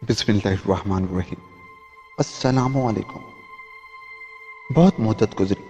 बिस्मिल्लाहिर्रहमानिर्रहीम। अस्सलामु अलैकुम। बहुत मुद्दत गुजरी।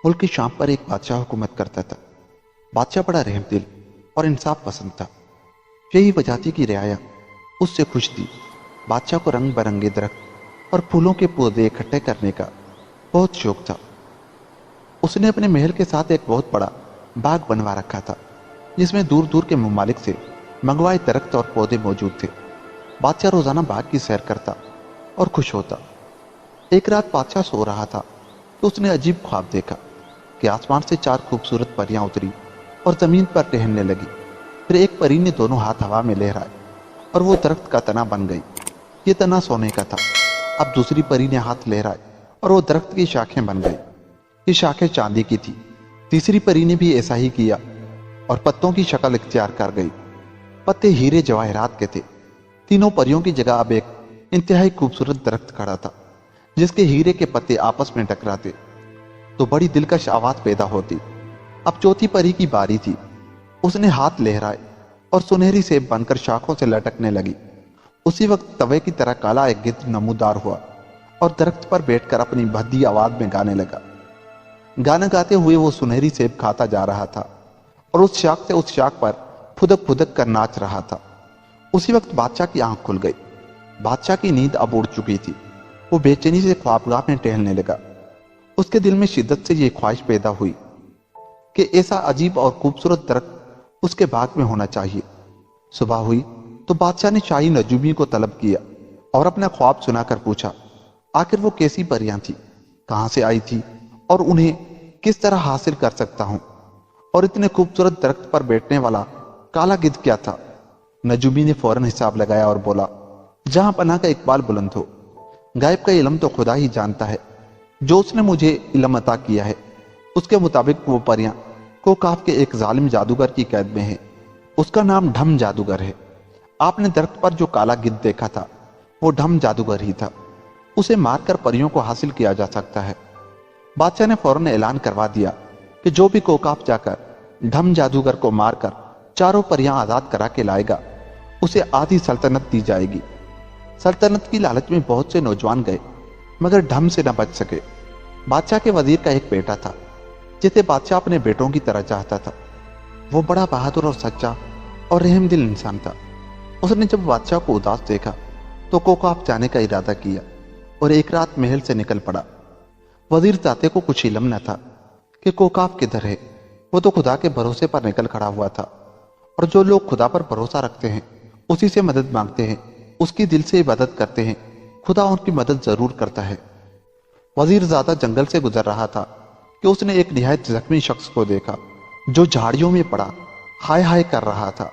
मुल्क की शाम पर एक बादशाह हुकूमत करता था। बादशाह बड़ा रहमदिल और इंसाफ पसंद था। यही वजह थी कि रियाया उससे खुश थी। बादशाह को रंग बिरंगे दरख्त और फूलों के पौधे इकट्ठे करने का बहुत शौक था। उसने अपने महल के साथ एक बहुत बड़ा बाग बनवा रखा था, जिसमें दूर दूर के ममालिक से मंगवाए दरख्त और पौधे मौजूद थे। बादशाह रोजाना बाग की सैर करता और खुश होता। एक रात बादशाह सो रहा था तो उसने अजीब ख्वाब देखा कि आसमान से 4 खूबसूरत परियां उतरी और जमीन पर टहलने लगी। फिर एक परी ने दोनों हाथ हवा में लहराए और वो दरख्त का तना बन गई। ये तना सोने का था। अब दूसरी परी ने हाथ लहराए और वो दरख्त की शाखें बन गई। ये शाखें चांदी की थी। तीसरी परी ने भी ऐसा ही किया और पत्तों की शक्ल इख्तियार कर गई। पत्ते हीरे जवाहरात के थे। तीनों परियों की जगह अब एक इंतहाई खूबसूरत दरख्त खड़ा था, जिसके हीरे के पत्ते आपस में टकराते तो बड़ी दिलकश आवाज पैदा होती। अब चौथी परी की बारी थी। उसने हाथ लहराए और सुनहरी सेब बनकर शाखों से लटकने लगी। उसी वक्त तवे की तरह काला एक गिद्ध नमूदार हुआ और दरख्त पर बैठकर अपनी भद्दी आवाज में गाने लगा। गाना गाते हुए वो सुनहरी सेब खाता जा रहा था और उस शाख से उस शाख पर फुदक फुदक कर नाच रहा था। उसी वक्त बादशाह की आंख खुल गई। बादशाह की नींद अब उड़ चुकी थी। वो बेचैनी से ख्वाबगाह में टहलने लगा। उसके दिल में शिद्दत से ये ख्वाहिश पैदा हुई कि ऐसा अजीब और खूबसूरत दरख्त उसके बाग में होना चाहिए। सुबह हुई तो बादशाह ने शाही नजूमी को तलब किया और अपना ख्वाब सुनाकर पूछा, आखिर वो कैसी परियां थी, कहां से आई थी और उन्हें किस तरह हासिल कर सकता हूं, और इतने खूबसूरत दरख्त पर बैठने वाला काला गिद्ध क्या था। नजूमी ने फौरन हिसाब लगाया और बोला, जहां पनाह का इकबाल बुलंद हो, गायब का इल्म तो खुदा ही जानता है। जो उसने मुझे इल्म अता किया है उसके मुताबिक वो परियां कोकाफ के एक जालिम जादूगर की कैद में है। उसका नाम ढम जादूगर है। आपने दरख्त पर जो काला गिद्ध देखा था वो ढम जादूगर ही था। उसे मारकर परियों को हासिल किया जा सकता है। बादशाह ने फौरन ऐलान करवा दिया कि जो भी कोकाफ जाकर ढम जादूगर को मारकर 4 परियां आजाद करा के लाएगा उसे आधी सल्तनत दी जाएगी। सल्तनत की लालच में बहुत से नौजवान गए मगर ढम से न बच सके। बादशाह के वजीर का एक बेटा था जिसे बादशाह अपने बेटों की तरह चाहता था। वो बड़ा बहादुर और सच्चा और रहमदिल इंसान था। उसने जब बादशाह को उदास देखा तो कोकाफ जाने का इरादा किया और एक रात महल से निकल पड़ा। वजीर जाते को कुछ इल्म न था कि कोकाफ किधर है। वो तो खुदा के भरोसे पर निकल खड़ा हुआ था, और जो लोग खुदा पर भरोसा रखते हैं उसी से मदद मांगते हैं, उसकी दिल से इबादत करते हैं, खुदा उनकी मदद जरूर करता है। वजीर ज़्यादा जंगल से गुजर रहा था कि उसने एक निहायत जख्मी शख्स को देखा जो झाड़ियों में पड़ा हाय हाय कर रहा था।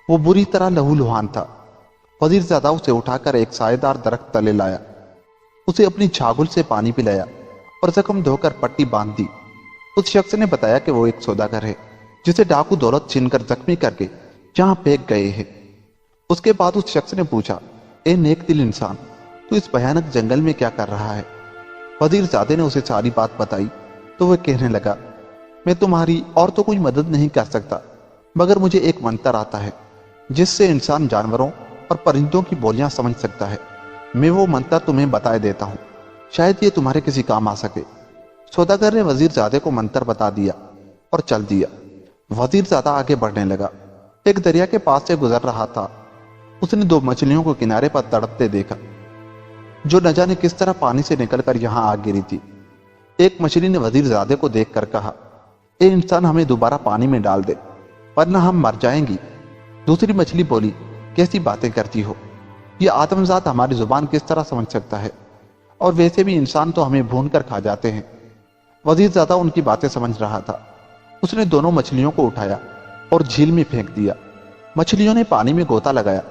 वो बुरी तरह लहूलुहान था। वजीर ज़्यादा उसे उठाकर एक सायेदार दरख्त तले लाया, उसे अपनी छागुल से पानी पिलाया और जख्म धोकर पट्टी बांध दी। उस शख्स ने बताया कि वो एक सौदागर है जिसे डाकू दौलत छीनकर जख्मी करके जहां फेंक गए हैं। उसके बाद उस शख्स ने पूछा, ए नेक दिल इंसान, तू इस भयानक जंगल में क्या कर रहा है। वजीर ज़ादे ने उसे सारी बात बताई तो वह कहने लगा, मैं तुम्हारी और तो कोई मदद नहीं कर सकता, मगर मुझे एक मंतर आता है जिससे इंसान जानवरों और परिंदों की बोलियां समझ सकता है। मैं वो मंतर तुम्हें बताए देता हूं, शायद ये तुम्हारे किसी काम आ सके। सौदागर ने वजीर ज़ादे को मंतर बता दिया और चल दिया। वजीर ज़ादा आगे बढ़ने लगा। एक दरिया के पास से गुजर रहा था। उसने 2 मछलियों को किनारे पर तड़पते देखा जो न जाने किस तरह पानी से निकलकर यहां आ गिरी थी। एक मछली ने वजीर ज़ादे को देखकर कहा, ए इंसान, हमें दोबारा पानी में डाल दे वरना हम मर जाएंगी। दूसरी मछली बोली, कैसी बातें करती हो, ये आदमजात हमारी जुबान किस तरह समझ सकता है, और वैसे भी इंसान तो हमें भून कर खा जाते हैं। वजीर ज़ादा उनकी बातें समझ रहा था। उसने दोनों मछलियों को उठाया और झील में फेंक दिया। मछलियों ने पानी में गोता लगाया,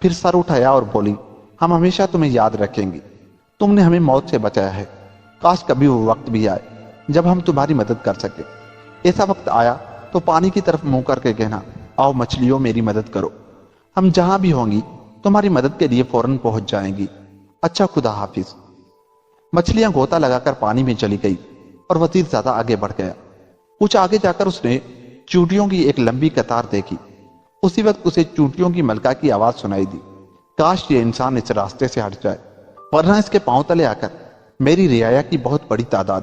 फिर सर उठाया और बोली, हम हमेशा तुम्हें याद रखेंगी। तुमने हमें मौत से बचाया है। काश कभी वो वक्त भी आए जब हम तुम्हारी मदद कर सके। ऐसा वक्त आया तो पानी की तरफ मुंह करके कहना, आओ मछलियों, मेरी मदद करो। हम जहां भी होंगी तुम्हारी मदद के लिए फौरन पहुंच जाएंगी। अच्छा, खुदा हाफिज। मछलियां गोता लगाकर पानी में चली गई और वजीर ज़्यादा आगे बढ़ गया। कुछ आगे जाकर उसने चूंटियों की एक लंबी कतार देखी। उसी वक्त उसे चूंटियों की मलका की आवाज सुनाई दी। کاش یہ انسان اس راستے سے ہٹ جائے، ورنہ اس کے پاؤں تلے آ کر میری رعایا کی بہت بڑی تعداد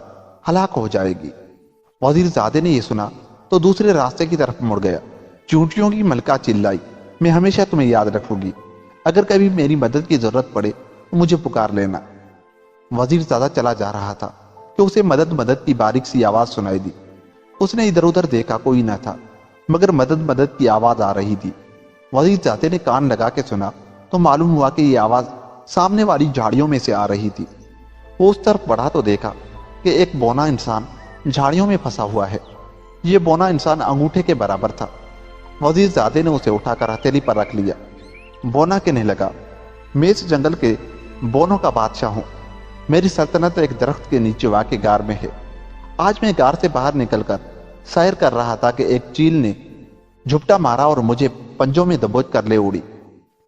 ہلاک ہو جائے گی۔ وزیر زادے نے یہ سنا تو دوسرے راستے کی طرف مڑ گیا۔ چونٹیوں کی ملکہ چلائی، میں ہمیشہ تمہیں یاد رکھوں گی، اگر کبھی میری مدد کی ضرورت پڑے تو مجھے پکار لینا۔ وزیر زادہ چلا جا رہا تھا کہ اسے مدد مدد کی باریک سی آواز سنائی دی۔ اس نے ادھر ادھر دیکھا، کوئی نہ تھا، مگر مدد مدد کی آواز آ رہی تھی۔ وزیر زادے نے کان لگا کے سنا تو معلوم ہوا کہ یہ آواز سامنے والی جھاڑیوں میں سے آ رہی تھی۔ وہ اس طرف بڑھا تو دیکھا کہ ایک بونا انسان جھاڑیوں میں پھنسا ہوا ہے۔ یہ بونا انسان انگوٹھے کے برابر تھا۔ وزیر زادے نے اسے اٹھا کر ہتھیلی پر رکھ لیا۔ بونا کہنے لگا، میں اس جنگل کے بونوں کا بادشاہ ہوں، میری سلطنت ایک درخت کے نیچے واقع غار میں ہے۔ آج میں غار سے باہر نکل کر سیر کر رہا تھا کہ ایک چیل نے جھپٹا مارا اور مجھے پنجوں میں دبوچ کر لے اڑی۔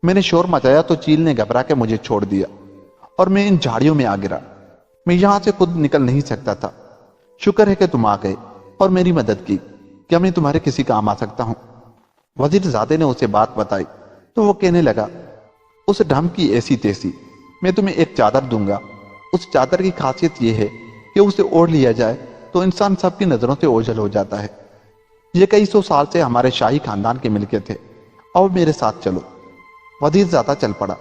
میں نے شور مچایا تو چیل نے گھبرا کے مجھے چھوڑ دیا اور میں ان جھاڑیوں میں آ گرا۔ میں یہاں سے خود نکل نہیں سکتا تھا۔ شکر ہے کہ تم آ گئے اور میری مدد کی۔ کیا میں تمہارے کسی کام آ سکتا ہوں؟ وزیر زادے نے اسے بات بتائی تو وہ کہنے لگا، اس ڈھم کی ایسی تیسی، میں تمہیں ایک چادر دوں گا۔ اس چادر کی خاصیت یہ ہے کہ اسے اوڑھ لیا جائے تو انسان سب کی نظروں سے اوجھل ہو جاتا ہے۔ یہ کئی سو سال سے ہمارے شاہی خاندان کے ملکیت ہے، اور میرے ساتھ چلو۔ وزیر زادہ چل پڑا۔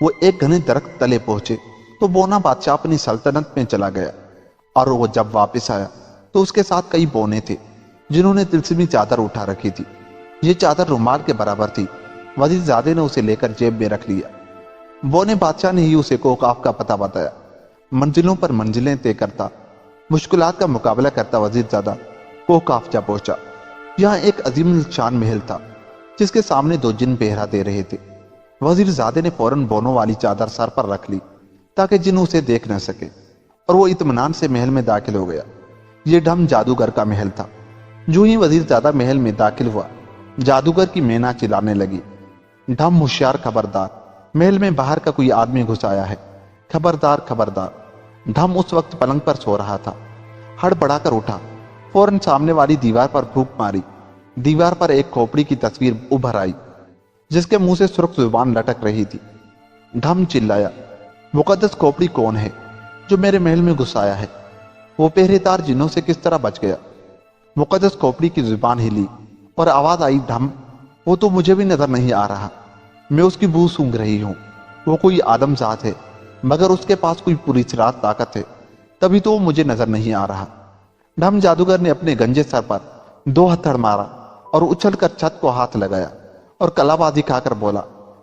وہ ایک گھنے درخت تلے پہنچے تو بونا بادشاہ اپنی سلطنت میں چلا گیا، اور وہ جب واپس آیا تو اس کے ساتھ کئی بونے تھے جنہوں نے تلسمی چادر اٹھا رکھی تھی۔ یہ چادر رومال کے برابر تھی۔ وزیر زادے نے اسے لے کر جیب میں رکھ لیا۔ بونے بادشاہ نے ہی اسے کوکاف کا پتہ بتایا۔ منزلوں پر منزلیں طے کرتا، مشکلات کا مقابلہ کرتا وزیر زادہ کوکاف جا پہنچا۔ یہاں ایک عظیم الشان محل تھا جس کے سامنے دو جن پہرا دے رہے تھے۔ وزیر زادے نے فوراً بونوں والی چادر سر پر رکھ لی تاکہ جن اسے دیکھ نہ سکے، اور وہ اطمینان سے محل میں داخل ہو گیا۔ یہ ڈھم جادوگر کا محل تھا۔ جو ہی وزیر زادہ محل میں داخل ہوا، جادوگر کی مینا چلانے لگی، ڈھم ہوشیار، خبردار، محل میں باہر کا کوئی آدمی گھس آیا ہے، خبردار خبردار۔ ڈھم اس وقت پلنگ پر سو رہا تھا۔ ہڑ بڑا کر اٹھا، فوراً سامنے والی دیوار پر پھونک ماری۔ دیوار پر ایک کھوپڑی کی تصویر ابھر آئی جس کے منہ سے سرخ زبان لٹک رہی تھی۔ ڈھم چلایا، مقدس کھوپڑی کون ہے جو میرے محل میں گھس آیا ہے؟ وہ پہرے دار جنوں سے کس طرح بچ گیا؟ مقدس کھوپڑی کی زبان ہلی اور آواز آئی، ڈھم، وہ تو مجھے بھی نظر نہیں آ رہا، میں اس کی بو سونگھ رہی ہوں۔ وہ کوئی آدم ذات ہے، مگر اس کے پاس کوئی پوری رات طاقت ہے، تبھی تو وہ مجھے نظر نہیں آ رہا۔ ڈھم جادوگر نے اپنے گنجے سر پر دو ہتھڑ مارا اور اچھل کر چھت کو ہاتھ لگایا اور کلا بازی کھا کر بولا،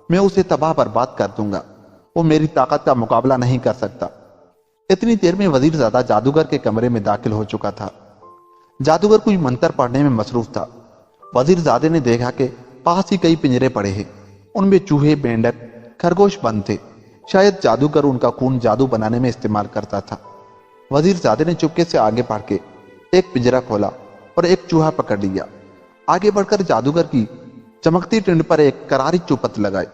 میں اسے تباہ برباد کر دوں گا، وہ میری طاقت کا مقابلہ نہیں کر سکتا۔ اتنی دیر میں وزیر زادہ جادوگر کے کمرے میں داخل ہو چکا تھا۔ جادوگر کوئی منتر پڑھنے میں مصروف تھا۔ وزیر زادے نے دیکھا کہ پاس ہی کئی پنجرے پڑے ہیں، ان میں چوہے، مینڈک، خرگوش بند تھے۔ شاید جادوگر ان کا خون جادو بنانے میں استعمال کرتا تھا۔ وزیر زادے نے چپکے سے آگے بڑھ کے ایک پنجرا کھولا اور ایک چوہا پکڑ لیا۔ آگے بڑھ کر جادوگر کی چمکتی ٹنڈ پر ایک کراری چوپت لگائی۔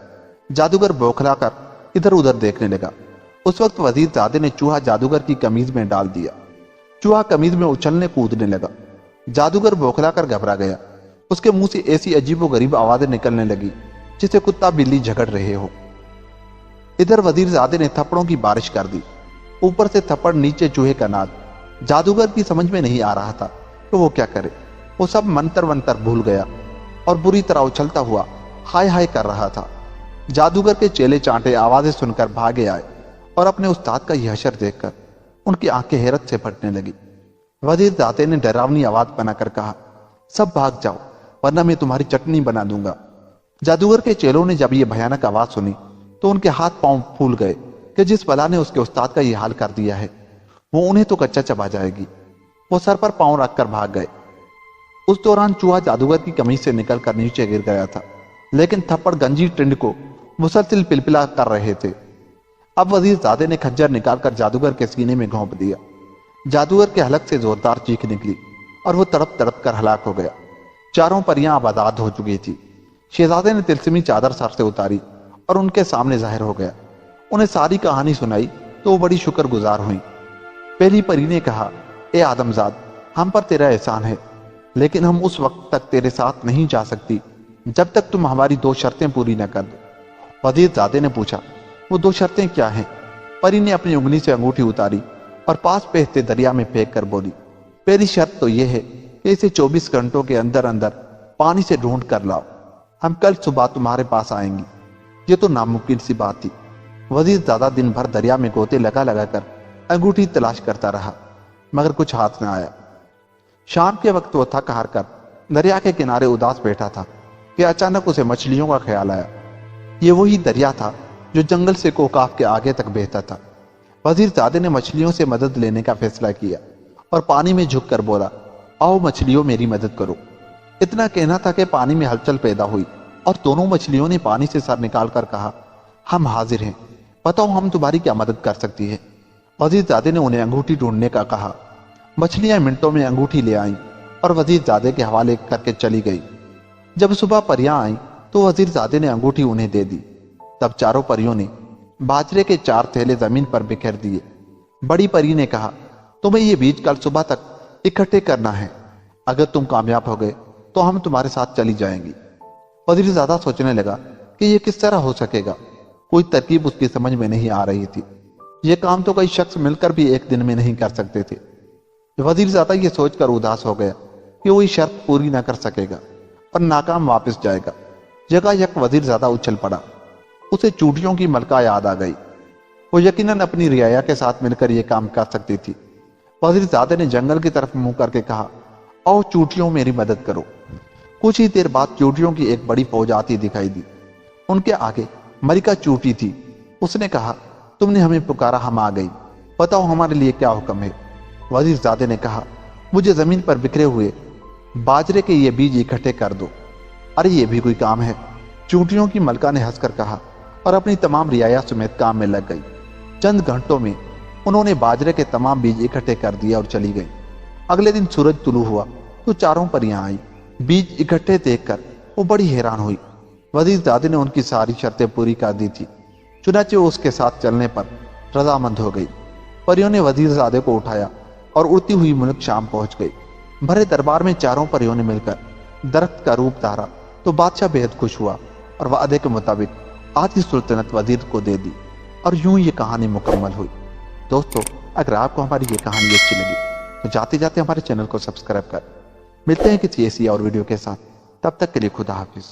جادوگر بوکھلا کر ادھر ادھر دیکھنے لگا۔ اس وقت وزیر زادے نے چوہا جادوگر کی قمیض میں ڈال دیا۔ چوہا قمیض میں اچھلنے کودنے لگا۔ جادوگر بوکھلا کر گھبرا گیا۔ اس کے منہ سے ایسی عجیب و غریب آوازیں نکلنے لگی جسے کتا بلی جھگڑ رہے ہو۔ ادھر وزیر زادے نے تھپڑوں کی بارش کر دی، اوپر سے تھپڑ، نیچے چوہے کا ناد۔ جادوگر کی سمجھ میں نہیں آ رہا تھا کہ وہ کیا کرے۔ وہ سب منتر ونتر بھول گیا اور بری طرح اچھلتا ہوا ہائے ہائے کر رہا تھا۔ جادوگر کے چیلے چانٹے آوازیں سن کر بھاگے آئے اور اپنے استاد کا یہ حشر دیکھ کر ان کی آنکھیں حیرت سے پھٹنے لگی۔ وزیر زادے نے ڈراؤنی آواز بنا کر کہا، سب بھاگ جاؤ ورنہ میں تمہاری چٹنی بنا دوں گا۔ جادوگر کے چیلوں نے جب یہ بھیانک آواز سنی تو ان کے ہاتھ پاؤں پھول گئے کہ جس بلا نے اس کے استاد کا یہ حال کر دیا ہے وہ انہیں تو کچا چبا جائے گی۔ وہ سر پر پاؤں رکھ کر بھاگ گئے۔ اس دوران چوہا جادوگر کی قمیض سے نکل کر نیچے گر گیا تھا، لیکن تھپڑ گنجی ٹنڈ کو مسلسل پلپلا کر رہے تھے۔ اب وزیر زادے نے کھنجر نکال کر جادوگر کے سینے میں گھونپ دیا۔ جادوگر کے حلق سے زوردار چیخ نکلی اور وہ تڑپ تڑپ کر ہلاک ہو گیا۔ چاروں پریاں اب آزاد ہو چکی تھی۔ شہزادے نے تلسمی چادر سر سے اتاری اور ان کے سامنے ظاہر ہو گیا۔ انہیں ساری کہانی سنائی تو وہ بڑی شکر گزار ہوئیں۔ پہلی پری نے کہا، اے آدم زاد، ہم پر تیرا احسان ہے، لیکن ہم اس وقت تک تیرے ساتھ نہیں جا سکتی جب تک تم ہماری دو شرطیں پوری نہ کر دو۔ वजीर जादे ने पूछा, वो 2 शर्तें क्या हैं? परी ने अपनी उंगली से अंगूठी उतारी और पास बहते दरिया में फेंक कर बोली, पहली शर्त तो यह है कि इसे 24 घंटों के अंदर अंदर पानी से ढूंढ कर लाओ। हम कल सुबह तुम्हारे पास आएंगी। ये तो नामुमकिन सी बात थी। वजीर ज़्यादा दिन भर दरिया में गोते लगा लगा कर अंगूठी तलाश करता रहा, मगर कुछ हाथ न आया। शाम के वक्त वो थक हार कर दरिया के किनारे उदास बैठा था कि अचानक उसे मछलियों का ख्याल आया। ये वही दरिया था जो जंगल से कोकाफ के आगे तक बहता था। वजीर ज़ादे ने मछलियों से मदद लेने का फैसला किया और पानी में झुक कर बोला, आओ मछलियों मेरी मदद करो। इतना कहना था कि पानी में हलचल पैदा हुई और दोनों मछलियों ने पानी से सर निकाल कर कहा, हम हाजिर हैं, बताओ हम तुम्हारी क्या मदद कर सकती है। वजीर ज़ादे ने उन्हें अंगूठी ढूंढने का कहा। मछलियां मिनटों में अंगूठी ले आईं और वजीर ज़ादे के हवाले करके चली गई। जब सुबह परियां आईं तो वजीर ज़ादे ने अंगूठी उन्हें दे दी। तब चारों परियों ने बाजरे के 4 थैले जमीन पर बिखेर दिए। बड़ी परी ने कहा, तुम्हें ये बीज कल सुबह तक इकट्ठे करना है। अगर तुम कामयाब हो गए तो हम तुम्हारे साथ चली जाएंगी। वजीर ज़ादा सोचने लगा कि यह किस तरह हो सकेगा। कोई तरकीब उसकी समझ में नहीं आ रही थी। यह काम तो कई शख्स मिलकर भी एक दिन में नहीं कर सकते थे। वजीर ज़ादा ये सोचकर उदास हो गया कि वो ये शर्त पूरी ना कर सकेगा और नाकाम वापस जाएगा। यकायक वजीर ज़ादा उछल पड़ा। उसे चूटियों की मलका याद आ गई। वो यकीनन अपनी रियाया के साथ मिलकर यह काम कर सकती थी। वजीर ज़ादे ने जंगल की तरफ मुंह करके कहा, आओ चूटियों मेरी मदद करो। कुछ ही देर बाद चूटियों की एक बड़ी फौज आती दिखाई दी। उनके आगे मरिका चूटी थी। उसने कहा, तुमने हमें पुकारा, हम आ गई, बताओ हमारे लिए क्या हुक्म है। वजीर ज़ादे ने कहा, मुझे जमीन पर बिखरे हुए बाजरे के ये बीज इकट्ठे कर दो। अरे ये भी कोई काम है, चूटियों की मलका ने हंसकर कहा और अपनी तमाम रियाया समेत काम में लग गई। चंद घंटों में उन्होंने बाजरे के तमाम बीज इकट्ठे कर दिए और चली गई। अगले दिन सूरज तुलू हुआ तो चारों परियां आई। बीज इकट्ठे देखकर वो बड़ी हैरान हुई। वजीर ज़ादे ने उनकी सारी शर्तें पूरी कर दी थी, चुनाचे वो उसके साथ चलने पर रजामंद हो गई। परियों ने वजीर ज़ादे को उठाया और उड़ती हुई मुल्क शाम पहुंच गई। भरे दरबार में चारों परियों ने मिलकर दरख्त का रूप धारा तो बादशाह बेहद खुश हुआ और वादे के मुताबिक आधी सुल्तनत वजीर को दे दी और यूं ये कहानी मुकम्मल हुई। दोस्तों, अगर आपको हमारी ये कहानी अच्छी लगी तो जाते जाते हमारे चैनल को सब्सक्राइब कर। मिलते हैं किसी ऐसी और वीडियो के साथ, तब तक के लिए खुदा हाफिज।